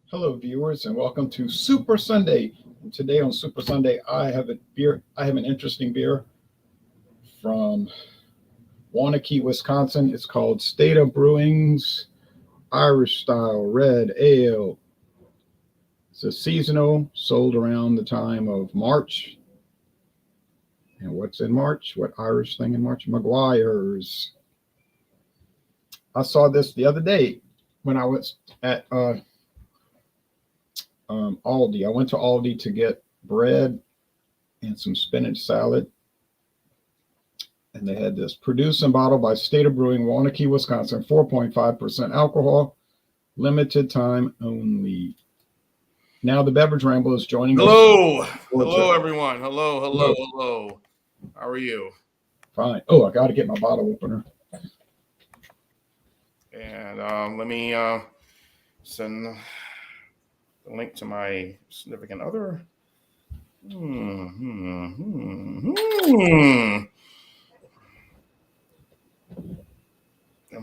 Hello, viewers, and welcome to Super Sunday. And today on Super Sunday, I have a beer. I have an interesting beer from Waunakee, Wisconsin. It's called State of Brewing's Irish Style Red Ale. It's a seasonal, sold around the time of March. And what's in March? What Irish thing in March? McGuire's. I saw this the other day when I was at Aldi. I went to Aldi to get bread and some spinach salad. And they had this produced and bottled by State of Brewing, Waunakee, Wisconsin, 4.5% alcohol, limited time only. Now the Beverage Ramble is joining us. Hello, everyone. Hello. How are you? Fine. Oh, I got to get my bottle opener. And let me send the link to my significant other. I'm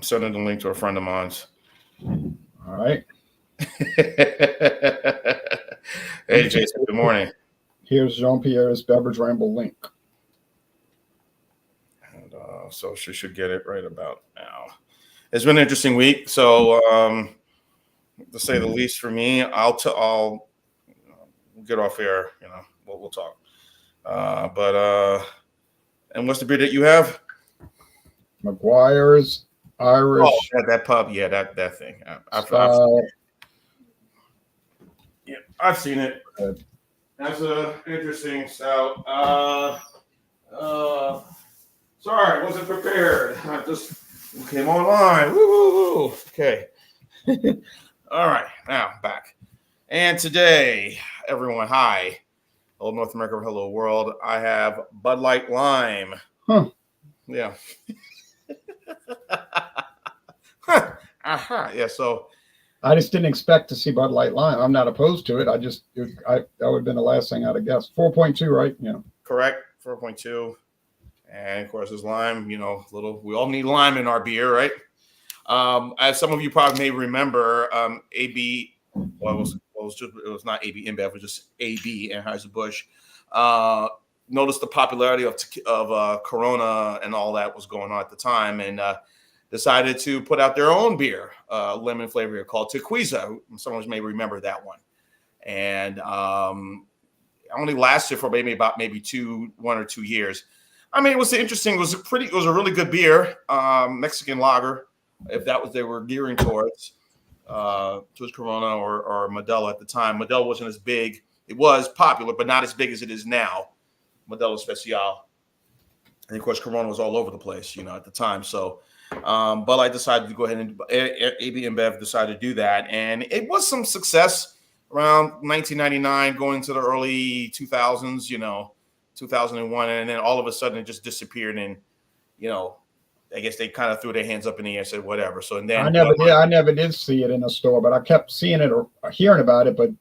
sending the link to a friend of mine's. All right. Hey, Jason, good morning. Here's Jean-Pierre's Beverage Ramble link. And so she should get it right about now. It's been an interesting week. So, to say the least for me, I'll get off air, we'll talk. And what's the beer that you have? McGuire's Irish. Oh, that pub. Yeah, that thing. I've seen it. That's a interesting stout. Sorry, I wasn't prepared. I just came online. Woo. Okay. All right, now back. And today, everyone, hi. Hello, North America. Hello, world. I have Bud Light Lime. Huh. Yeah. Yeah, so I just didn't expect to see Bud Light Lime. I'm not opposed to it. That would have been the last thing I'd have guessed. 4.2, right? Yeah. Correct. 4.2. And of course, there's lime, we all need lime in our beer, right? As some of you probably may remember, AB, well, it was not AB InBev, it was just AB, Anheuser-Busch, noticed the popularity of Corona and all that was going on at the time, and decided to put out their own beer, lemon flavor beer called Tequiza. Some of us may remember that one. And only lasted for maybe 1 or 2 years. I mean, it was interesting. It was a really good beer, Mexican lager, if that was they were gearing towards Corona or Modelo at the time. Modelo wasn't as big. It was popular, but not as big as it is now. Modelo Especial. And of course, Corona was all over the place, at the time. So, Bud Light decided to go ahead and AB InBev decided to do that, and it was some success around 1999, going to the early 2000s. 2001, and then all of a sudden it just disappeared, and I guess they kind of threw their hands up in the air and said whatever. So and then I never did see it in the store, but I kept seeing it or hearing about it. But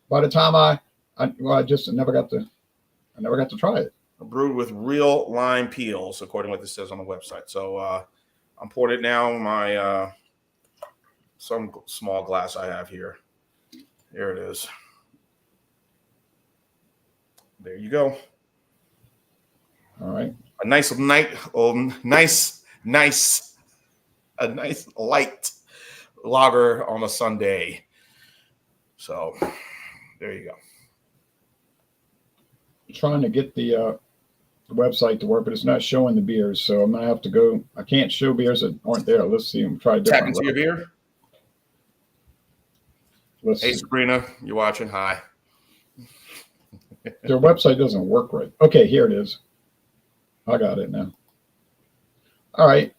by the time I never got to try it. Brewed with real lime peels, according to what this says on the website. So I'm poured it now. My some small glass I have here. Here it is. There you go. All right. A nice light lager on a Sunday. So there you go. I'm trying to get the website to work, but it's not showing the beers. So I'm gonna have to go. I can't show beers that aren't there. Let's see. I'm trying to tap into your beer. Hey, see. Sabrina, you watching? Hi. Their website doesn't work right. Okay, here it is. I got it now. All right.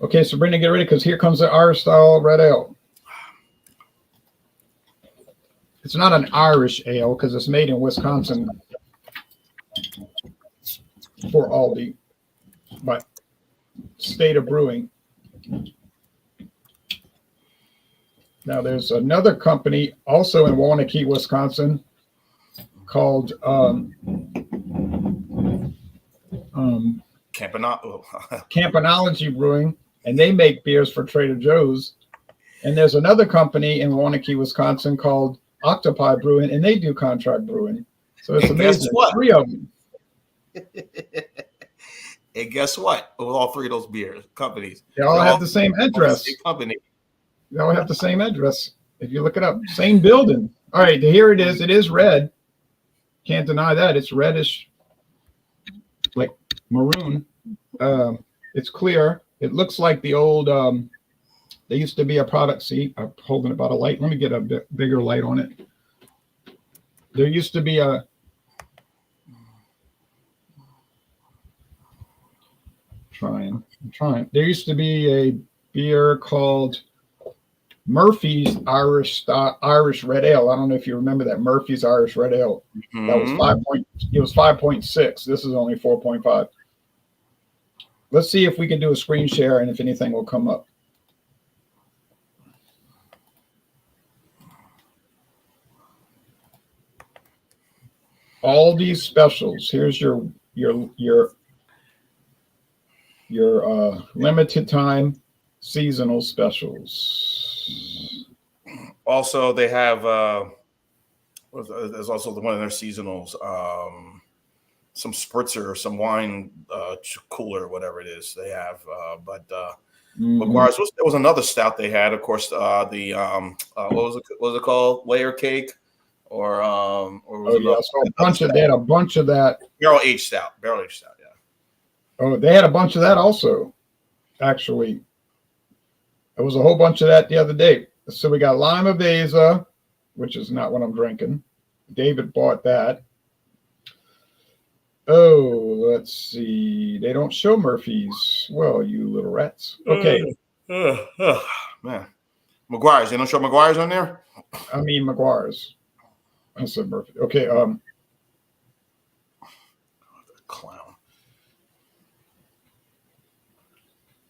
Okay, Sabrina, get ready because here comes the Irish style red ale. It's not an Irish ale because it's made in Wisconsin for Aldi, but State of Brewing. Now, there's another company also in Waunakee, Wisconsin, called Campanology Brewing. and they make beers for Trader Joe's. And there's another company in Wanakee, Wisconsin called Octopi Brewing, and they do contract brewing. So it's And guess amazing. what? 3 of them. And guess what? With all 3 of those beer companies, They all have the same address. Same company. They all have the same address. If you look it up, same building. All right, here it is. It is red. Can't deny that. It's reddish, like maroon. It's clear. It looks like the old. There used to be a product. See, I'm holding about a light. Let me get a bigger light on it. There used to be a. I'm trying. There used to be a beer called Murphy's Irish Red Ale. I don't know if you remember that Murphy's Irish Red Ale. Mm-hmm. That was 5.6. This is only 4.5. Let's see if we can do a screen share and if anything will come up. All these specials. Here's your limited time seasonal specials. Also, they have there's also one of their seasonals, some spritzer, some wine cooler, whatever it is they have. McGuire's there was another stout they had, of course. What was it called? Layer cake, or was it they had a bunch of that barrel aged stout. Yeah. Oh, they had a bunch of that also. Actually, there was a whole bunch of that the other day. So we got Lima Beza, which is not what I'm drinking. David bought that. Oh, let's see. They don't show Murphy's. Well, you little rats. Okay. Man. McGuire's. They don't show McGuire's on there? I mean McGuire's. I said Murphy. Okay. Clown.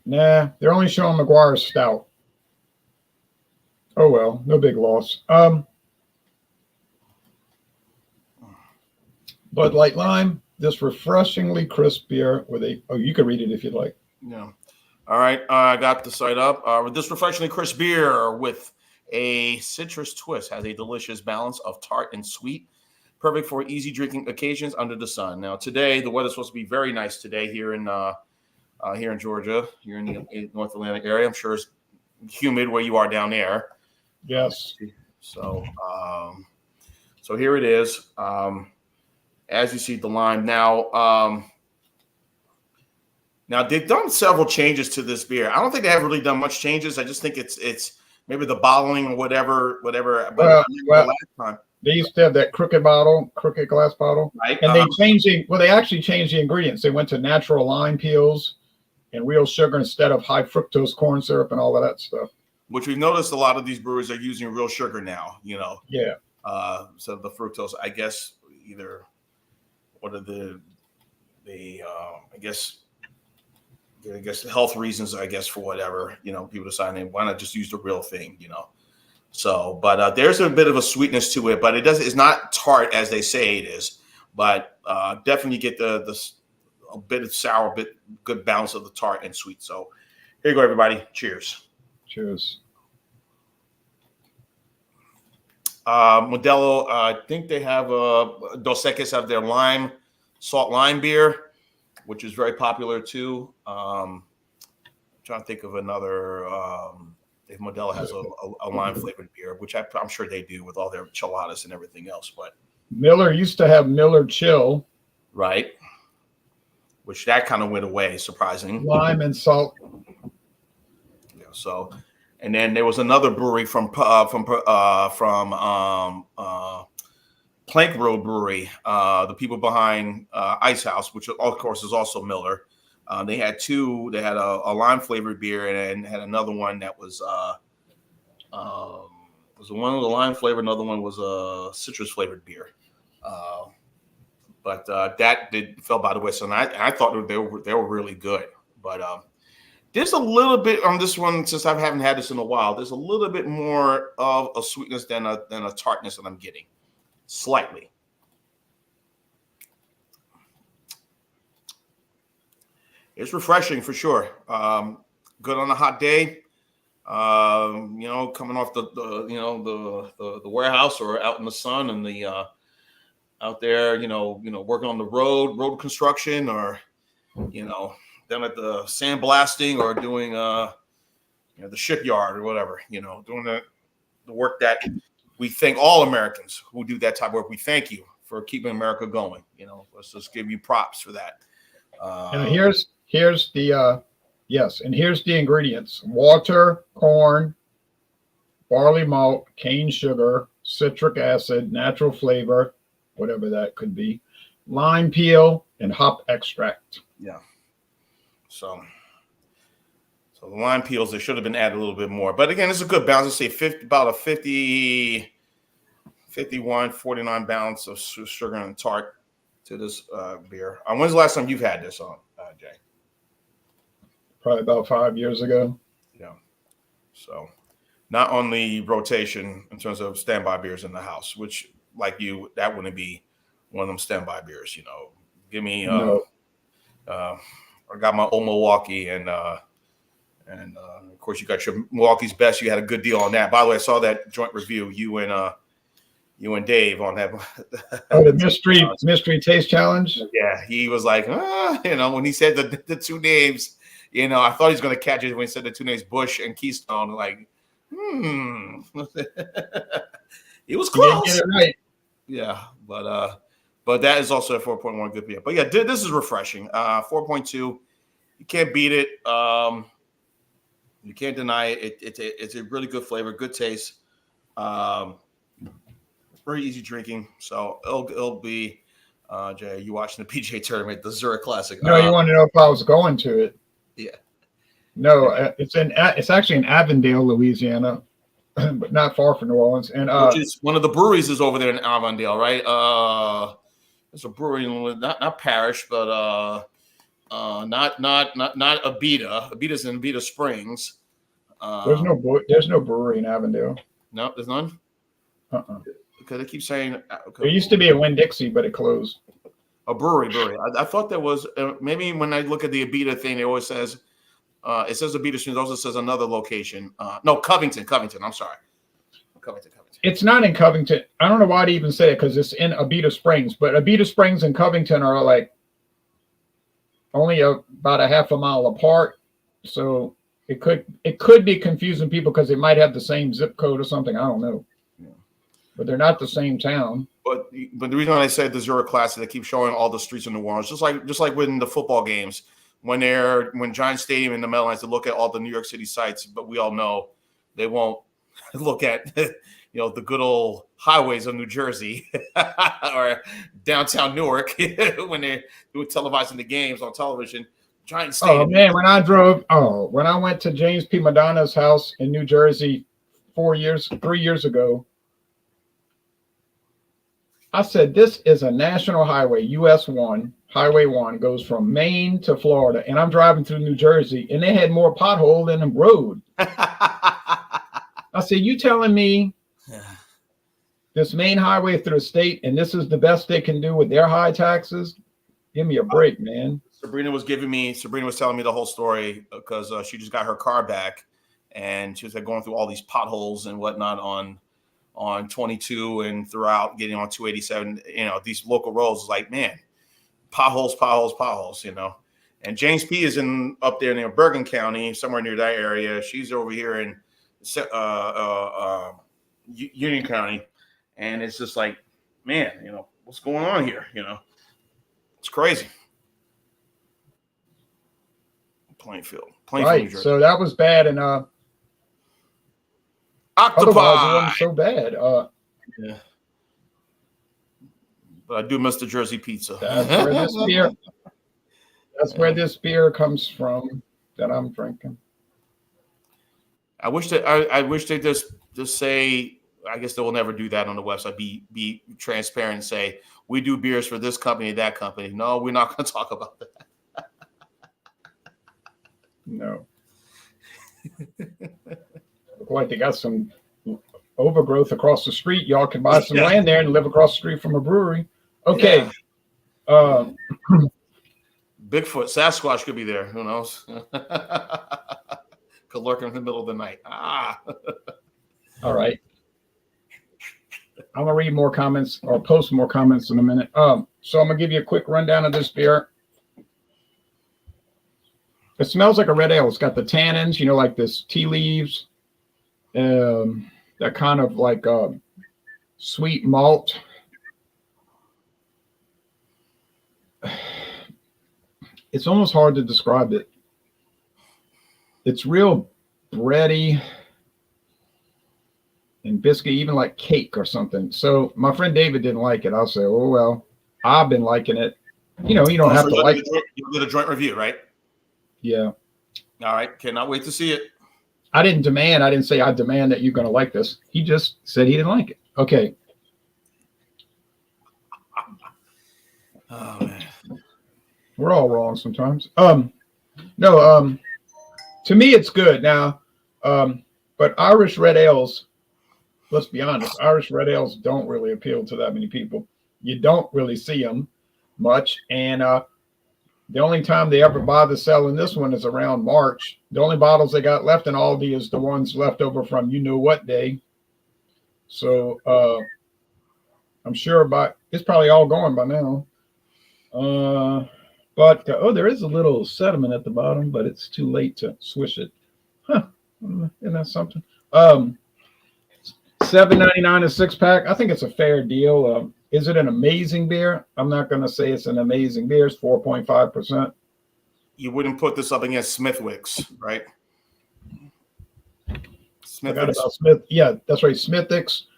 Nah, they're only showing McGuire's stout. Oh well, no big loss. Bud Light Lime, this refreshingly crisp beer with you can read it if you'd like. Yeah. All right. I got the site up. This refreshingly crisp beer with a citrus twist has a delicious balance of tart and sweet, perfect for easy drinking occasions under the sun. Now, today the weather's supposed to be very nice today here in Georgia, here in the North Atlantic area. I'm sure it's humid where you are down there. Yes. So here it is. As you see, the lime now. Now they've done several changes to this beer. I don't think they have really done much changes. I just think it's maybe the bottling or whatever. But last time they used to have that crooked glass bottle, right? And they actually changed the ingredients. They went to natural lime peels and real sugar instead of high fructose corn syrup and all of that stuff. Which we've noticed a lot of these breweries are using real sugar now. Yeah. So the fructose, I guess, either what are the I guess health reasons, I guess, for whatever, people deciding why not just use the real thing, So, but there's a bit of a sweetness to it, but it's not tart as they say it is, but definitely get a bit of sour, good balance of the tart and sweet. So here you go, everybody. Cheers. Cheers. Modelo, I think they have Dos Equis have their salt lime beer, which is very popular too. I'm trying to think of another. If Modelo has a lime flavored beer, which I'm sure they do with all their chiladas and everything else. But Miller used to have Miller Chill, right? Which that kind of went away, surprising. Lime and salt. Yeah. So, and then there was another brewery from Plank Road Brewery, the people behind Ice House, which of course is also Miller. They had two. They had a lime flavored beer and had another one that was one with a lime flavor. Another one was a citrus flavored beer. But that fell by the wayside. And I thought they were really good. But there's a little bit on this one, since I haven't had this in a while. There's a little bit more of a sweetness than a tartness that I'm getting. Slightly. It's refreshing for sure. good on a hot day. Coming off the warehouse or out in the sun and the out there, working on the road construction, or down at the sandblasting, or doing the shipyard or whatever, doing the work that we thank all Americans who do that type of work. We thank you for keeping America going. Let's just give you props for that. And here's the and here's the ingredients: water, corn, barley malt, cane sugar, citric acid, natural flavor, whatever that could be, lime peel, and hop extract. Yeah. So the lime peels, they should have been added a little bit more. But again, it's a good balance. Let's say about a 49 balance of sugar and tart to this beer. When's the last time you've had this on, Jay? Probably about 5 years ago. Yeah. So not on the rotation in terms of standby beers in the house, which, like you, that wouldn't be one of them standby beers. Give me No. I got my old Milwaukee, and of course you got your Milwaukee's Best. You had a good deal on that. By the way, I saw that joint review, you and Dave on that. Oh, the mystery taste challenge. Yeah, he was like, when he said the two names, I thought he was going to catch it when he said the two names, Bush and Keystone. Like, he was close. Get it right. Yeah, but that is also a 4.1 good beer. But yeah, this is refreshing. 4.2, you can't beat it. You can't deny it. It's a really good flavor, good taste. Very easy drinking. So it'll be. Jay, you watching the PGA tournament, the Zurich Classic? No, you want to know if I was going to it? Yeah. No, it's actually in Avondale, Louisiana, but not far from New Orleans. And which is one of the breweries is over there in Avondale, right? There's a brewery in not Parish, but not Abita. Abita's in Abita Springs. there's no brewery in Avondale. No, there's none. Because they keep saying There used to be a Winn-Dixie, but it closed. A brewery. I thought there was maybe when I look at the Abita thing, it always says it says Abita Springs. Also says another location. No, Covington. I'm sorry, Covington. It's not in Covington. I don't know why they even say it because it's in Abita Springs. But Abita Springs and Covington are like only about a half a mile apart. So it could be confusing people because they might have the same zip code or something. I don't know. Yeah. But they're not the same town. But the reason I said the Zurich Classic, they keep showing all the streets in New Orleans, just like when the football games, when Giant Stadium and the Meadowlands, to look at all the New York City sites, but we all know they won't look at the good old highways of New Jersey or downtown Newark when they're televising the games on television. Giant Stadium. Oh man, when I went to James P. Madonna's house in New Jersey 3 years ago. I said, this is a national highway, US 1, Highway 1, goes from Maine to Florida. And I'm driving through New Jersey, and they had more pothole than a road. I said, you telling me this main highway through the state, and this is the best they can do with their high taxes? Give me a break, man. Sabrina was telling me the whole story because she just got her car back, and she was going through all these potholes and whatnot on 22 and throughout, getting on 287, these local roads. Like, man, potholes, and James P is up there near Bergen County, somewhere near that area. She's over here in Union County, and it's just like, man, what's going on here? It's crazy. Plainfield, right. New Jersey. So that was bad, and Octopi. Otherwise, it wasn't so bad. Yeah. But I do miss the Jersey pizza. That's where this beer comes from that I'm drinking. I wish they just say, I guess they will never do that on the website. Be transparent and say, we do beers for this company, that company. No, we're not going to talk about that. No. Look like they got some overgrowth across the street. Y'all can buy some land there and live across the street from a brewery. Okay. Bigfoot, Sasquatch could be there. Who knows? lurking in the middle of the night. All right. I'm gonna read more comments or post more comments in a minute. So I'm gonna give you a quick rundown of this beer. It smells like a red ale. It's got the tannins, you know, like this tea leaves, that kind of like sweet malt. It's almost hard to describe it. It's real bready and biscuit, even like cake or something. So my friend David didn't like it. I'll say, oh well, I've been liking it. You know, you don't have to like it. You did a joint review, right? Yeah. All right. Cannot wait to see it. I didn't say I demand that you're going to like this. He just said he didn't like it. Okay. Oh man. We're all wrong sometimes. No, to me it's good. Now, but Irish red ales, let's be honest, Irish red ales don't really appeal to that many people. You don't really see them much. And the only time they ever bother selling this one is around March. The only bottles they got left in Aldi is the ones left over from you know what day. So I'm sure it's probably all gone by now. But there is a little sediment at the bottom, but it's too late to swish it. Huh? Isn't that something? $7.99 a 6-pack. I think it's a fair deal. Is it an amazing beer? I'm not going to say it's an amazing beer. It's 4.5%. You wouldn't put this up against Smithwick's, right? Smithwick's. Smith. Yeah, that's right. Smithwick's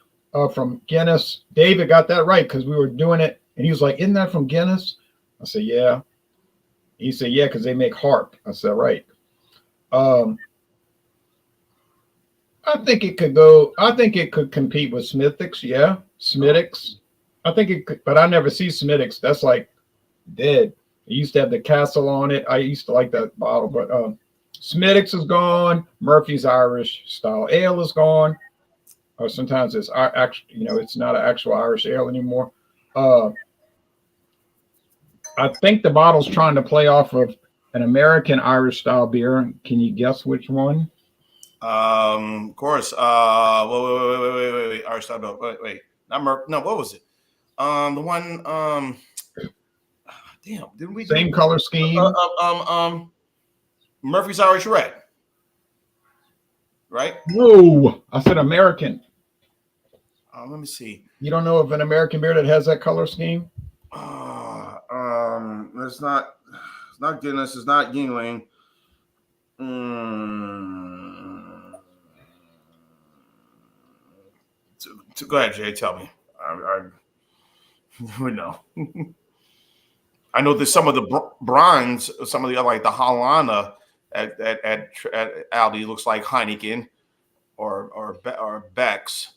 from Guinness. David got that right because we were doing it, and he was like, "Isn't that from Guinness?" I said, "Yeah." He said, "Yeah, because they make Harp." I said, "Right." I think it could go. I think it could compete with Smithwick's. Yeah, Smithwick's. I think it could, but I never see Smithwick's. That's like dead. It used to have the castle on it. I used to like that bottle, but Smithwick's is gone. Murphy's Irish Style Ale is gone. Or sometimes it's actually, it's not an actual Irish ale anymore. I think the bottle's trying to play off of an American Irish style beer. Can you guess which one? Of course. Wait. Irish style. Wait. Not no. What was it? The one. Damn. Didn't we? Same color scheme. Murphy's Irish Red. Right? No, I said American. Let me see. You don't know of an American beer that has that color scheme? It's not Guinness. It's not Yingling. Go ahead, Jay. Tell me. I would know. I know there's some of the bronze, some of the other, like the Hollanda at Aldi looks like Heineken or Beck's.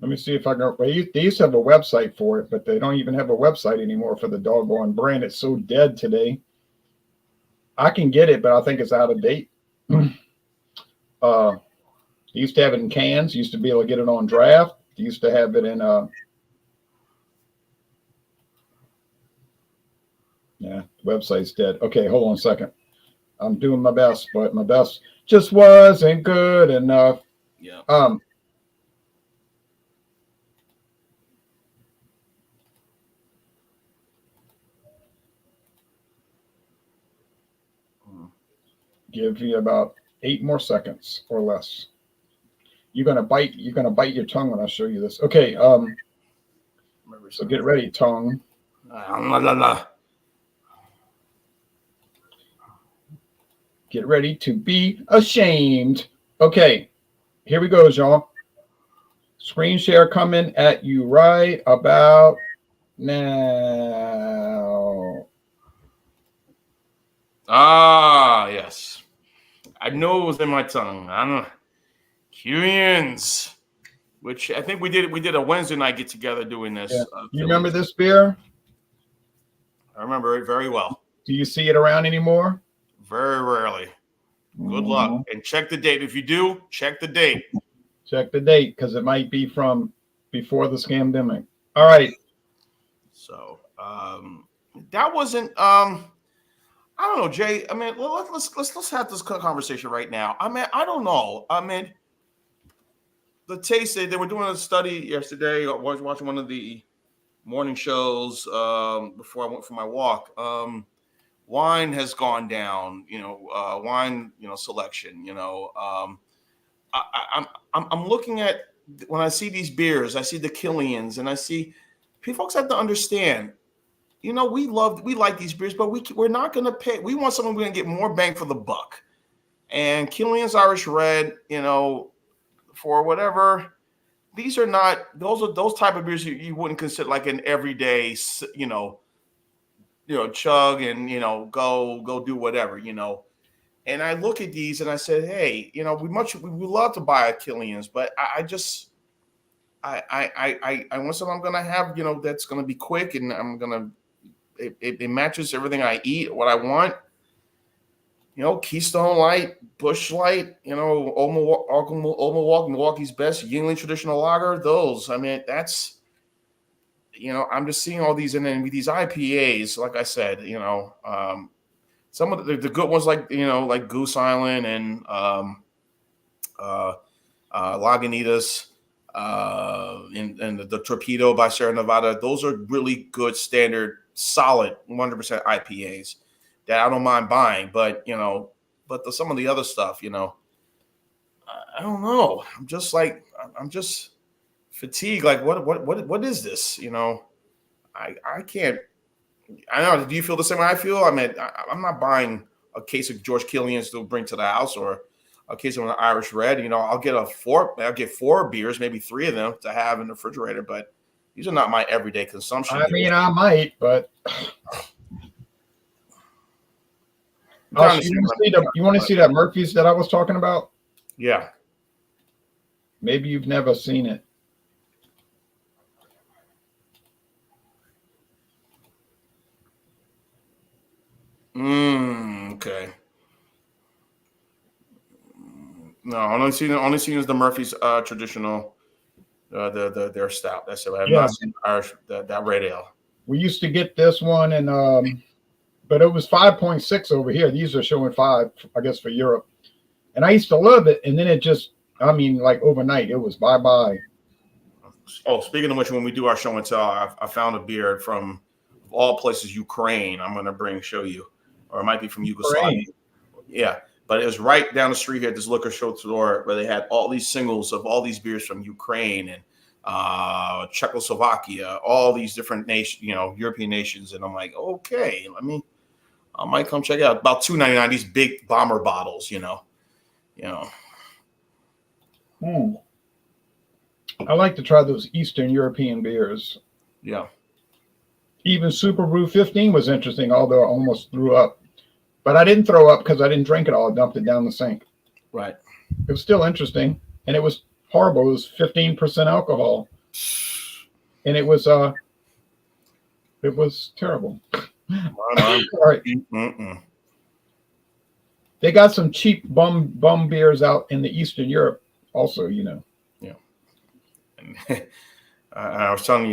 Let me see if I can. They used to have a website for it, but they don't even have a website anymore for the doggone brand. It's so dead today. I can get it, but I think it's out of date. They used to have it in cans. Used to be able to get it on draft. They used to have it in yeah, the website's dead. Okay, hold on a second. I'm doing my best, but my best just wasn't good enough. Yeah. Give you about 8 more seconds or less. You're gonna bite your tongue when I show you this. Okay, so get ready, tongue. Get ready to be ashamed. Okay, here we go, y'all. Screen share coming at you right about now. Yes. I know it was in my tongue. I don't know. Curians, which I think we did a Wednesday night get together doing this. Yeah. You remember this beer? I remember it very well. Do you see it around anymore? Very rarely. Good luck. And check the date. If you do, check the date. Check the date because it might be from before the scamdemic. All right. So that wasn't I don't know, Jay. I mean, let's have this conversation right now. I mean, I don't know. I mean, the taste they were doing a study yesterday. I was watching one of the morning shows before I went for my walk. Wine has gone down. Wine selection. I'm looking at when I see these beers, I see the Killians, and I see folks have to understand. We like these beers, but we're not going to pay. We want something we're going to get more bang for the buck. And Killian's Irish Red, for whatever, these are not those type of beers you wouldn't consider like an everyday, chug and go do whatever, And I look at these and I said, hey, we love to buy a Killian's, but I want something I'm going to have, that's going to be quick and I'm going to. It matches everything I eat, what I want. Keystone Light, Busch Light, Old Milwaukee, Milwaukee's Best, Yuengling Traditional Lager. Those, I mean, that's, I'm just seeing all these, and then with these IPAs, like I said, some of the good ones, like like Goose Island and Lagunitas, and the Torpedo by Sierra Nevada. Those are really good, standard, solid 100% IPAs that I don't mind buying. But some of the other stuff, I don't know. I'm just fatigued. Like what is this? I can't. I don't know. Do you feel the same way I feel? I mean, I'm not buying a case of George Killian's to bring to the house or a case of an Irish Red. I'll get 4 beers, maybe 3 of them to have in the refrigerator, but these are not my everyday consumption. I mean, I might, but you want to see that Murphy's that I was talking about? Yeah. Maybe you've never seen it. Okay. No, only seen is the Murphy's traditional, their stout. That's it. I have not seen Irish that red ale. We used to get this one, and but it was 5.6 over here. These are showing 5, I guess, for Europe. And I used to love it, and then it just, like overnight, it was bye. Oh, speaking of which, when we do our show and tell, I found a beer from all places, Ukraine. I'm going to show you, or it might be from Yugoslavia. Yeah. But it was right down the street here at this liquor store where they had all these singles of all these beers from Ukraine and Czechoslovakia, all these different nations, European nations. And I'm like, okay, I might come check it out. About $2.99, these big bomber bottles, I like to try those Eastern European beers. Yeah. Even Super Brew 15 was interesting, although I almost threw up. But I didn't throw up because I didn't drink it all. I dumped it down the sink. Right. It was still interesting, and it was horrible. It was 15% alcohol, and it was terrible. All right. They got some cheap bum beers out in the Eastern Europe, also. Yeah. I was telling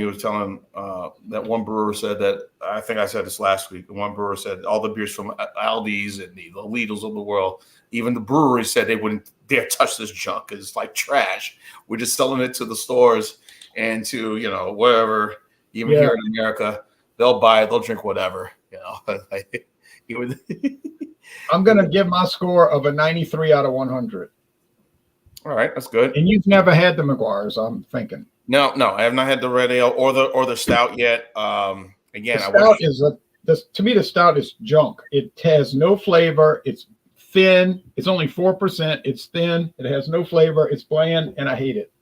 that one brewer said that, I think I said this last week. One brewer said all the beers from Aldi's and the Lidl's of the world, even the brewery said they wouldn't dare touch this junk. It's like trash. We're just selling it to the stores and to, wherever, even here in America, they'll buy it, they'll drink whatever, I'm going to give my score of a 93 out of 100. All right, that's good. And you've never had the McGuire's, I'm thinking. No, I have not had the red ale or the stout yet. Again, to me, the stout is junk. It has no flavor. It's thin. It's only 4%. It's thin. It has no flavor. It's bland, and I hate it.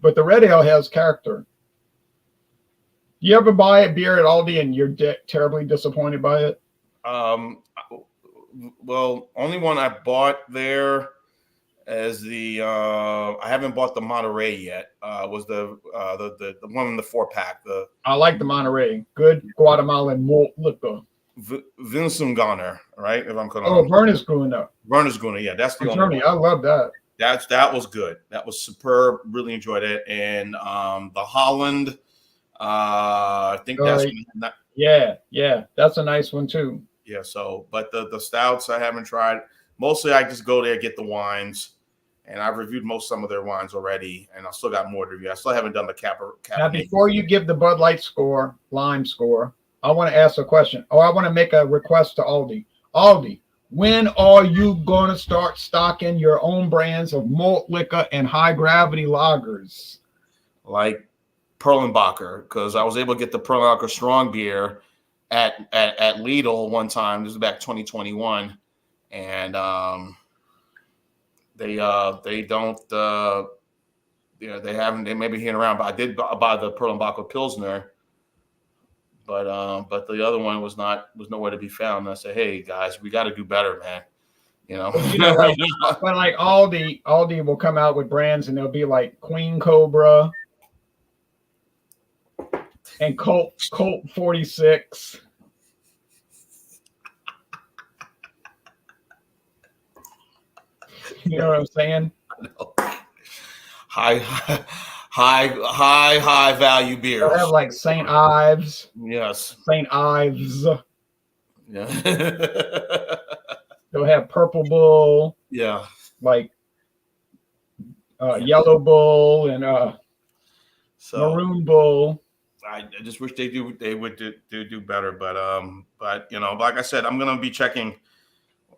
But the red ale has character. You ever buy a beer at Aldi and you're terribly disappointed by it? Well, only one I bought there as I haven't bought the Monterey yet. Was the one in the 4-pack. I like the Monterey. Good Guatemalan malt liquor. Winzunganer, right? If I'm correct. Oh, Wernesgrüner. Wernesgrüner, yeah, that's the only one. I love that. That was good. That was superb. Really enjoyed it. And the Holland, I think that's yeah, that's a nice one too. Yeah. So, but the stouts I haven't tried. Mostly, I just go there, get the wines, and I've reviewed some of their wines already, and I still got more to review. I still haven't done the Cabernet. Now, before you give the Bud Light score, lime score, I want to ask a question. Oh, I want to make a request to Aldi. Aldi, when are you going to start stocking your own brands of malt liquor and high gravity lagers? Like Perlenbacher, because I was able to get the Perlenbacher strong beer at Lidl one time. This is back 2021, and they don't they haven't, they may be hitting around, but I did buy the Perlenbacher Pilsner, but the other one was nowhere to be found. And I said, hey guys, we got to do better, man. But like Aldi will come out with brands, and they'll be like Queen Cobra and Colt 46. You know what I'm saying? High value beers. They'll have like St. Ives. Yes. St. Ives. Yeah. They'll have Purple Bull. Yeah. Like Yellow Bull and Maroon Bull. I just wish they would do better, but like I said, I'm gonna be checking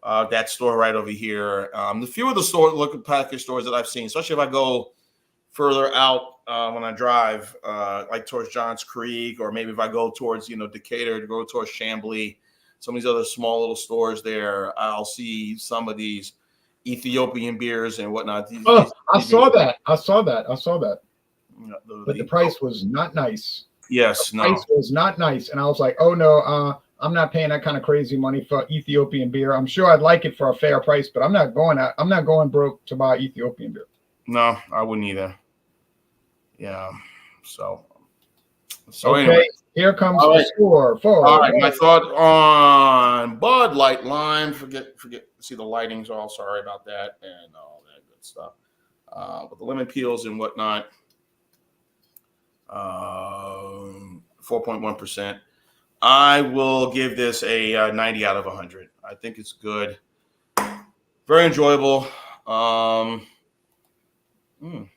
that store right over here. The few of the local package stores that I've seen, especially if I go further out when I drive, like towards Johns Creek, or maybe if I go towards Decatur, to go towards Chamblee, some of these other small little stores there, I'll see some of these Ethiopian beers and whatnot. I saw that. But the price was not nice. Yes, the price was not nice, and I was like, oh no, I'm not paying that kind of crazy money for Ethiopian beer. I'm sure I'd like it for a fair price, but I'm not going broke to buy Ethiopian beer. No, I wouldn't either. Yeah. So okay, anyway. Here comes the score. All right, my thought on Bud Light Lime. Forget. See, the lighting's all sorry about that and all that good stuff. With the lemon peels and whatnot. 4.1%. I will give this a 90 out of 100. I think it's good. Very enjoyable. Oh, it's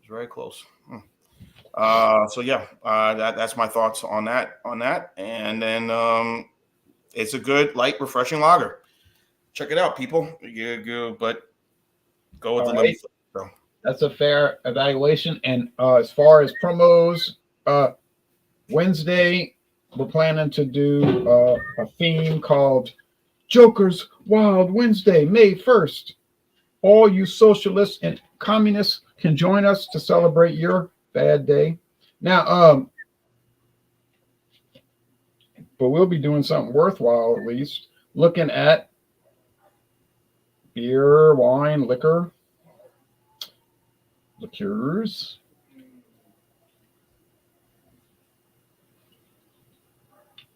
very close. So yeah, that's my thoughts on that. And then it's a good, light, refreshing lager. Check it out, people. But go with the lemon. So. That's a fair evaluation. And as far as promos, Wednesday, we're planning to do a theme called Joker's Wild Wednesday, May 1st. All you socialists and communists can join us to celebrate your bad day. Now, but we'll be doing something worthwhile, at least, looking at beer, wine, liquors.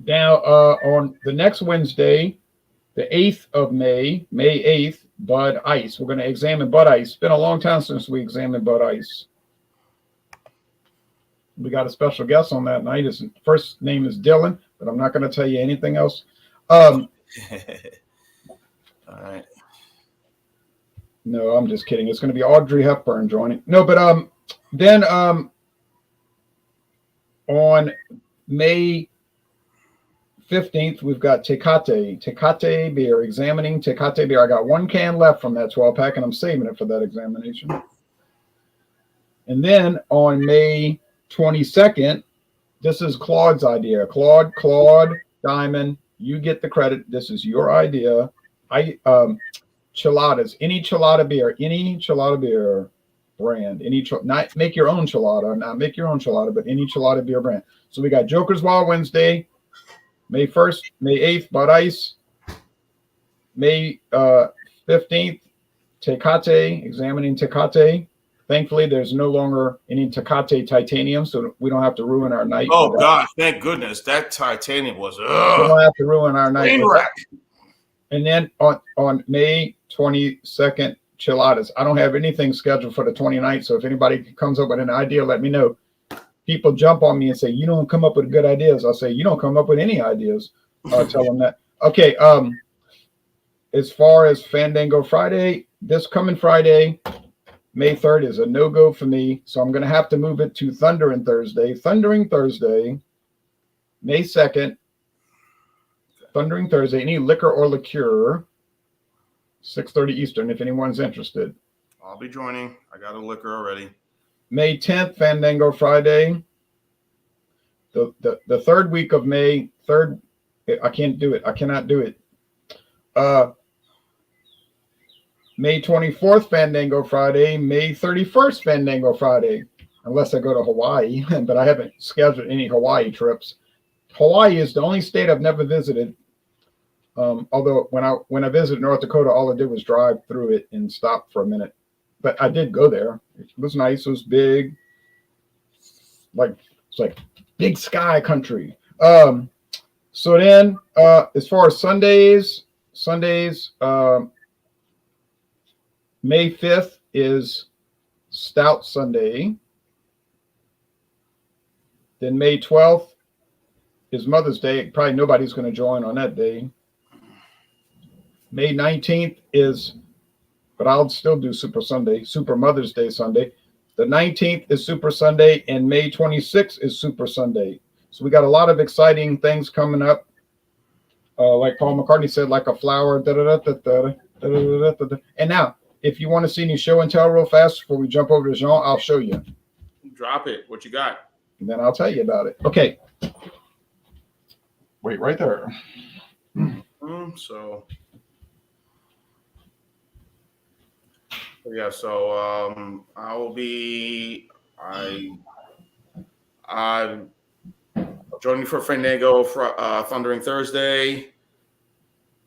Now, on the next Wednesday, the 8th of May, May 8th, Bud Ice. We're going to examine Bud Ice. It's been a long time since we examined Bud Ice. We got a special guest on that night. His first name is Dylan, but I'm not going to tell you anything else. All right. No, I'm just kidding. It's going to be Audrey Hepburn joining. No, but then on May 15th, we've got Tecate beer, examining Tecate beer. I got one can left from that 12-pack, and I'm saving it for that examination. And then on May 22nd, this is Claude's idea. Claude Diamond, you get the credit. This is your idea. Chiladas, any chilada beer brand, not make your own chilada, but any chilada beer brand. So we got Joker's Wild Wednesday, May 1st, May 8th, Bud Ice, May 15th, Tecate, examining Tecate. Thankfully, there's no longer any Tecate titanium, so we don't have to ruin our night. Oh God, thank goodness that titanium was. We don't have to ruin our night. And then on May 22nd, chiladas. I don't have anything scheduled for the 29th, so if anybody comes up with an idea, let me know. People jump on me and say, you don't come up with good ideas. I'll say, you don't come up with any ideas. Tell them that. Okay. As far as Fandango Friday, this coming Friday, May 3rd is a no-go for me. So I'm going to have to move it to Thundering Thursday. Thundering Thursday, May 2nd. Thundering Thursday. Any liquor or liqueur, 6:30 Eastern, if anyone's interested. I'll be joining. I got a liquor already. May 10th, Fandango Friday. The third week of May, I can't do it. I cannot do it. May 24th, Fandango Friday. May 31st, Fandango Friday. Unless I go to Hawaii, but I haven't scheduled any Hawaii trips. Hawaii is the only state I've never visited. Although when I visited North Dakota, all I did was drive through it and stop for a minute. But I did go there. It was nice. It was big. It's like big sky country. So then, as far as Sundays, May 5th is Stout Sunday. Then May 12th is Mother's Day. Probably nobody's going to join on that day. May 19th is, but I'll still do Super Sunday, Super Mother's Day Sunday. The 19th is Super Sunday, and May 26th is Super Sunday. So we got a lot of exciting things coming up. Like Paul McCartney said, like a flower. And now, if you want to see any show and tell real fast before we jump over to Jean, I'll show you. Drop it. What you got? And then I'll tell you about it. Okay. Wait, right there. So I will be I'm joining you for Fandango for Thundering Thursday.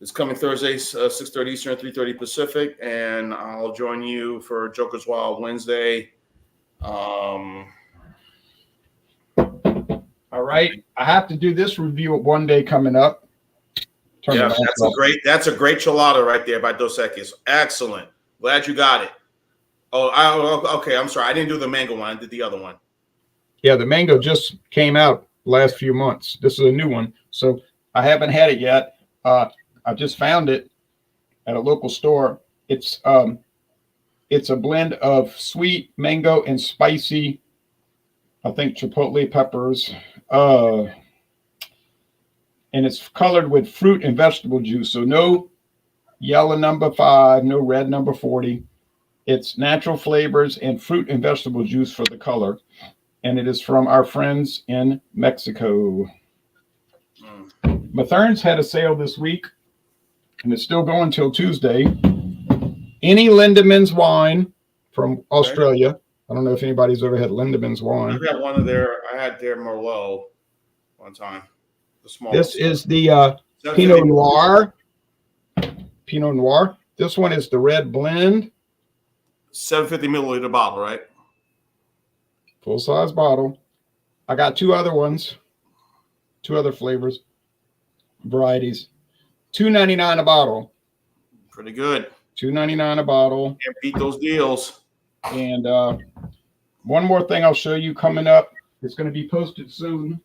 It's coming Thursday, 6:30 Eastern, 3:30 Pacific, and I'll join you for Joker's Wild Wednesday. All right, I have to do this review one day coming up. Yeah, that's a great chelada right there by Dos Equis. Excellent. Glad you got it. Okay. I'm sorry. I didn't do the mango one. I did the other one. Yeah, the mango just came out last few months. This is a new one, so I haven't had it yet. I just found it at a local store. It's a blend of sweet mango and spicy, I think, chipotle peppers. And it's colored with fruit and vegetable juice. So no yellow number 5, no red number 40. It's natural flavors and fruit and vegetable juice for the color. And it is from our friends in Mexico. Mathern's had a sale this week, and it's still going till Tuesday. Any Lindemans wine from Australia. I don't know if anybody's ever had Lindemans wine. I've got one of their. I had their Merlot one time. The small. This is the Pinot Noir. Pinot Noir. This one is the red blend. 750 milliliter bottle, right? Full size bottle. I got two other ones, two other flavors, varieties. $2.99 a bottle. Pretty good. $2.99 a bottle. Can't beat those deals. And one more thing I'll show you coming up. It's going to be posted soon.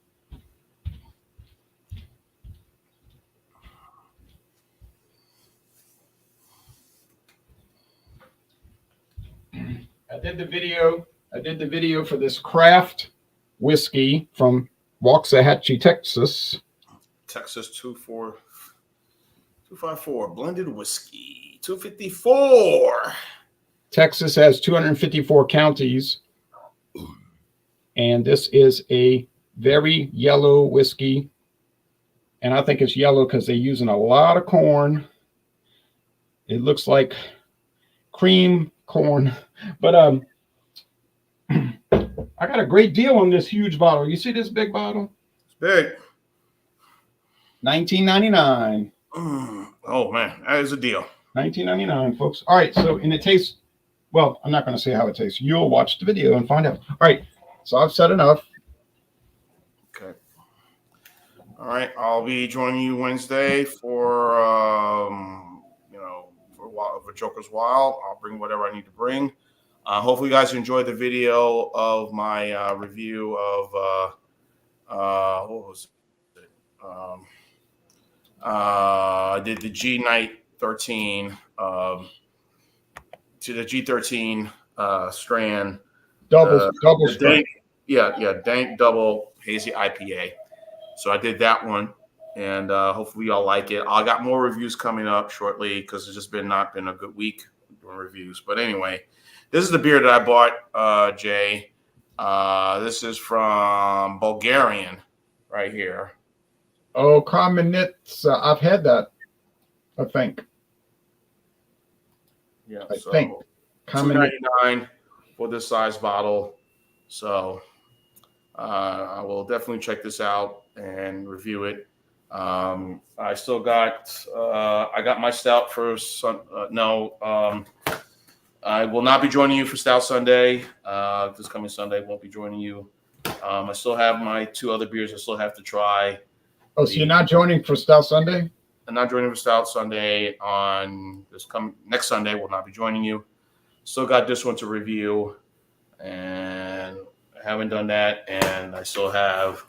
I did the video for this craft whiskey from Waxahachie, Texas. Texas 254 blended whiskey. 254. Texas has 254 counties. And this is a very yellow whiskey. And I think it's yellow because they're using a lot of corn. It looks like cream corn. But I got a great deal on this huge bottle. You see this big bottle? It's big. $19.99. Oh man, that is a deal. $19.99, folks. All right, so and it tastes well. I'm not going to say how it tastes. You'll watch the video and find out. All right, so I've said enough. Okay. All right, I'll be joining you Wednesday for for Joker's Wild. I'll bring whatever I need to bring. Hopefully, you guys enjoyed the video of my review of what was it? I did the G Night 13 to the G13 strand. Double The strength. Dank double hazy IPA. So I did that one, and hopefully y'all like it. I got more reviews coming up shortly because it's just not been a good week doing reviews. But anyway, this is the beer that I bought, Jay. This is from Bulgarian right here. Oh, Kamenitsa. I've had that, I think. Yeah, I think. $2.99 for this size bottle. So I will definitely check this out and review it. I still got I got my stout for I will not be joining you for Stout Sunday. This coming Sunday, won't be joining you. I still have my 2 other beers I still have to try. Oh, so you're not joining for Stout Sunday? I'm not joining for Stout Sunday on next Sunday. Will not be joining you. Still got this one to review, and I haven't done that. And I still have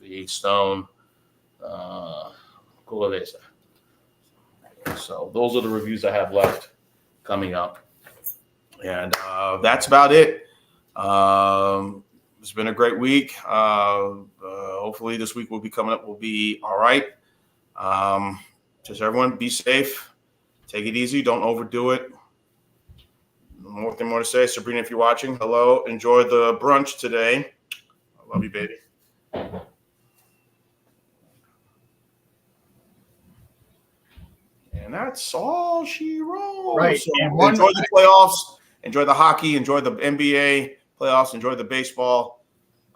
the Stone Culavesa. So those are the reviews I have left coming up, and that's about it. It's been a great week. Hopefully this week will be all right. Just everyone be safe. Take it easy. Don't overdo it. More to say. Sabrina, if you're watching, hello. Enjoy the brunch today. I love you, baby. And that's all she wrote. Right. So And enjoy the playoffs. Enjoy the hockey. Enjoy the NBA playoffs. Enjoy the baseball.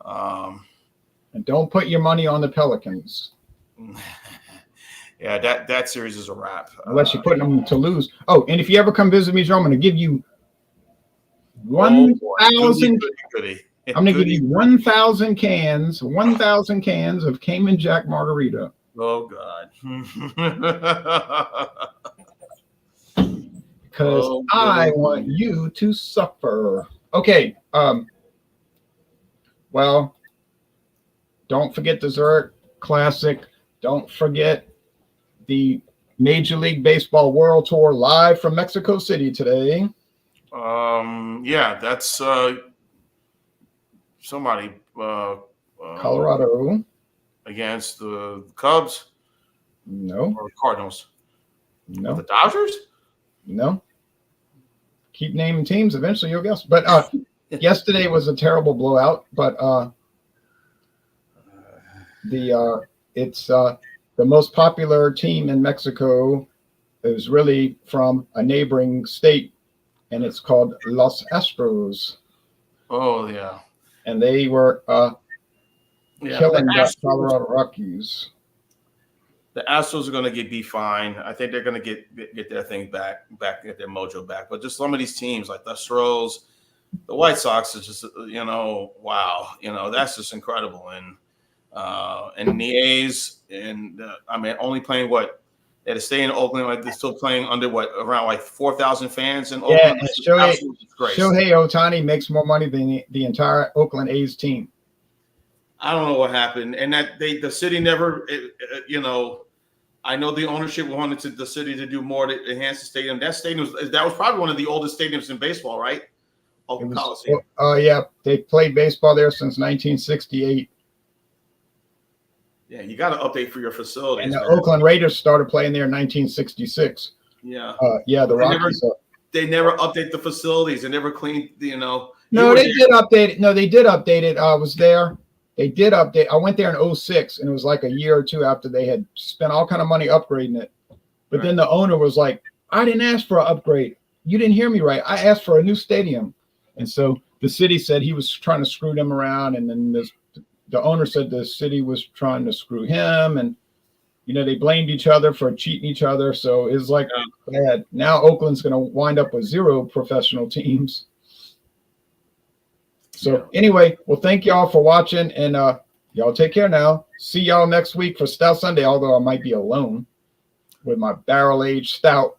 And don't put your money on the Pelicans. Yeah, that series is a wrap. Unless you're putting them to lose. Oh, and if you ever come visit me, Joe, I'm going to give you 1,000. I'm going to give you 1,000 cans of Cayman Jack margarita. Oh God. Because I want you to suffer. Okay. Well, don't forget dessert classic. Don't forget the Major League Baseball World Tour live from Mexico City today. Yeah, that's somebody Colorado against the Cubs. No. Or Cardinals. No. The Dodgers? No. Keep naming teams. Eventually you'll guess. But yesterday was a terrible blowout. But it's the most popular team in Mexico is really from a neighboring state, and it's called Los Astros. Oh yeah. And they were killing the Colorado Rockies. The Astros are going to be fine. I think they're going to get their thing back, get their mojo back. But just some of these teams, like the Astros, the White Sox, is just wow, that's just incredible. And the A's, and only playing what they had to stay in Oakland, like they're still playing under around like 4,000 fans in Oakland. Yeah, and Shohei Ohtani makes more money than the entire Oakland A's team. I don't know what happened, and that the city never, I know the ownership wanted the city to do more to enhance the stadium. That was probably one of the oldest stadiums in baseball, right? Oakland Coliseum. Yeah, they played baseball there since 1968. Yeah, you got to update for your facilities. And the Oakland Raiders started playing there in 1966. Yeah. The Rockies. They never update the facilities. They never cleaned, No, they did update it. No, they did update it. I was there. They did update. I went there in 2006, and it was like a year or two after they had spent all kind of money upgrading it. But then the owner was like, I didn't ask for an upgrade. You didn't hear me right. I asked for a new stadium. And so the city said he was trying to screw them around. And then the owner said the city was trying to screw him. And, they blamed each other for cheating each other. So it's like bad. Now Oakland's going to wind up with 0 professional teams. So anyway, well, thank y'all for watching, and y'all take care now. See y'all next week for Stout Sunday, although I might be alone with my barrel-aged stout.